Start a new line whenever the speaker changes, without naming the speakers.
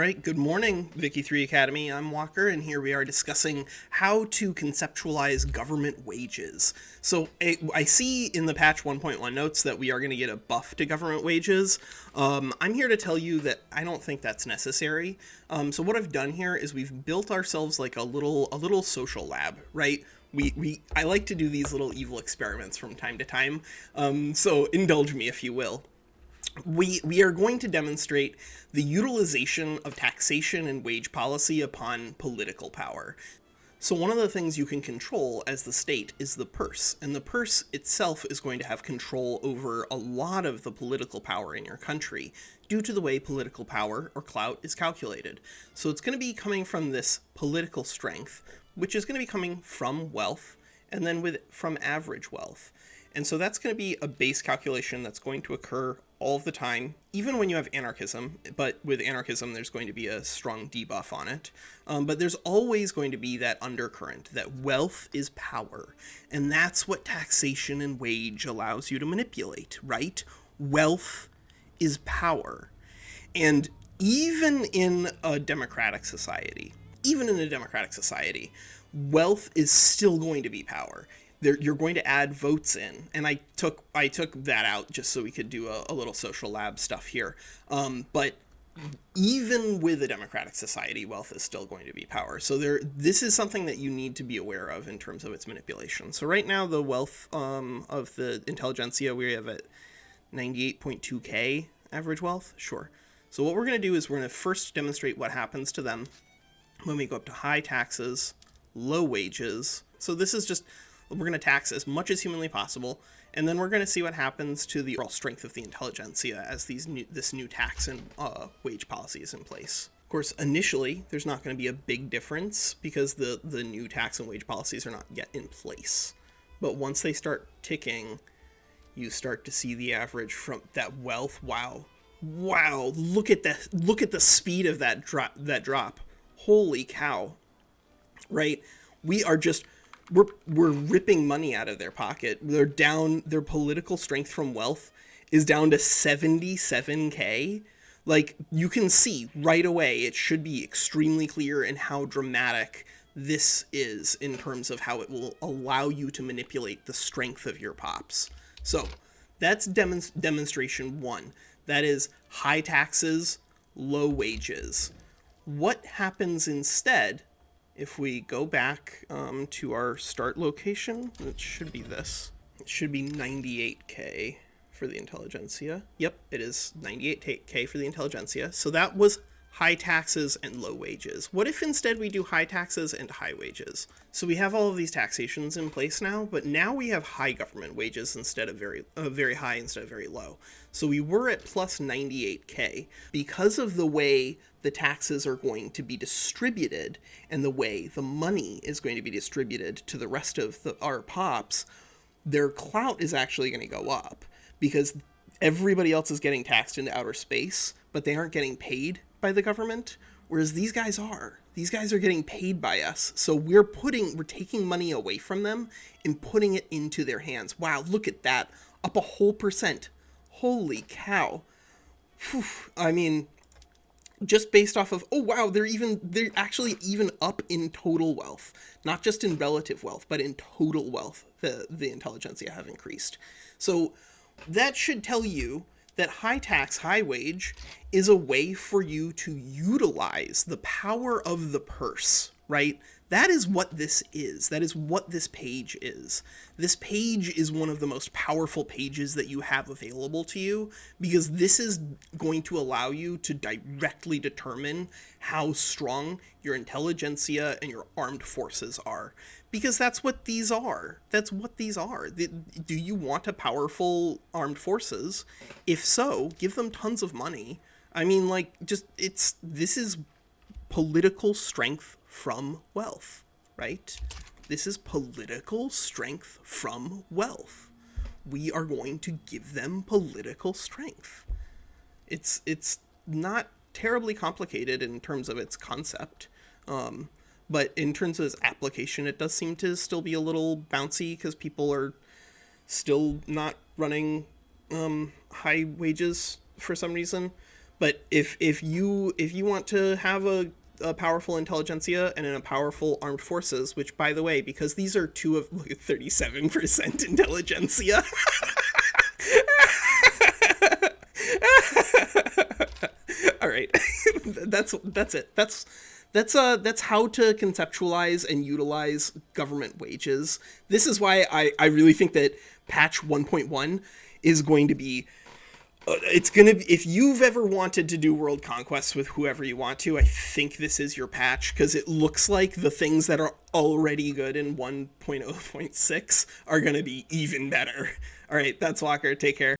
right, good morning, Vicky 3 Academy. I'm Walker, and here we are discussing how to conceptualize government wages. So, I see in the patch 1.1 notes that we are going to get a buff to government wages. I'm here to tell you that I don't think that's necessary. So what I've done here is we've built ourselves like a little social lab, right? I like to do these little evil experiments from time to time, so indulge me if you will. We are going to demonstrate the utilization of taxation and wage policy upon political power. So one of the things you can control as the state is the purse, and the purse itself is going to have control over a lot of the political power in your country due to the way political power or clout is calculated. So it's going to be coming from this political strength, which is going to be coming from wealth, and then from average wealth. And so that's going to be a base calculation that's going to occur all of the time, even when you have anarchism. But with anarchism, there's going to be a strong debuff on it. But there's always going to be that undercurrent, that wealth is power. And that's what taxation and wage allows you to manipulate, right? Wealth is power. And even in a democratic society, wealth is still going to be power. You're going to add votes in, and I took that out just so we could do a little social lab stuff here. But even with a democratic society, wealth is still going to be power. So this is something that you need to be aware of in terms of its manipulation. So right now, the wealth of the intelligentsia, we have at 98.2k average wealth. Sure. So what we're going to do is we're going to first demonstrate what happens to them when we go up to high taxes, low wages. So this is just, we're going to tax as much as humanly possible, and then we're going to see what happens to the overall strength of the intelligentsia as this new tax and wage policy is in place. Of course, initially, there's not going to be a big difference because the new tax and wage policies are not yet in place. But once they start ticking, you start to see the average from that wealth. Wow, look at the speed of that drop. Holy cow, right? We're ripping money out of their pocket. They're down, their political strength from wealth is down to 77k. Like, you can see right away, it should be extremely clear in how dramatic this is in terms of how it will allow you to manipulate the strength of your pops. So that's demonstration one. That is high taxes, low wages. What happens instead if we go back to our start location? It should be this. It should be 98k for the intelligentsia. Yep, it is 98k for the intelligentsia. So that was high taxes and low wages. What if instead we do high taxes and high wages? So we have all of these taxations in place now, but now we have high government wages instead of very high instead of very low. So we were at plus 98k. Because of the way the taxes are going to be distributed and the way the money is going to be distributed to the rest of our pops, their clout is actually going to go up because everybody else is getting taxed into outer space, but they aren't getting paid by the government, whereas these guys are. These guys are getting paid by us. So we're taking money away from them and putting it into their hands. Wow, look at that. Up a whole percent. Holy cow. Whew. I mean, just based off of, oh wow, they're actually even up in total wealth. Not just in relative wealth, but in total wealth, the intelligentsia have increased. So that should tell you that high tax, high wage is a way for you to utilize the power of the purse, right? That is what this is. That is what this page is. This page is one of the most powerful pages that you have available to you because this is going to allow you to directly determine how strong your intelligentsia and your armed forces are. Because that's what these are. That's what these are. Do you want a powerful armed forces? If so, give them tons of money. I mean, like, this is political strength from wealth, right? This is political strength from wealth. We are going to give them political strength. It's not terribly complicated in terms of its concept. But in terms of its application, it does seem to still be a little bouncy because people are still not running high wages for some reason. But if you want to have a powerful intelligentsia and a powerful armed forces, which, by the way, because these are two of, look at 37% intelligentsia. All right. That's it. That's how to conceptualize and utilize government wages. This is why I really think that patch 1.1 is going to be it's gonna be, if you've ever wanted to do world conquests with whoever you want to, I think this is your patch, because it looks like the things that are already good in 1.0.6 are gonna be even better. All right, that's Walker. Take care.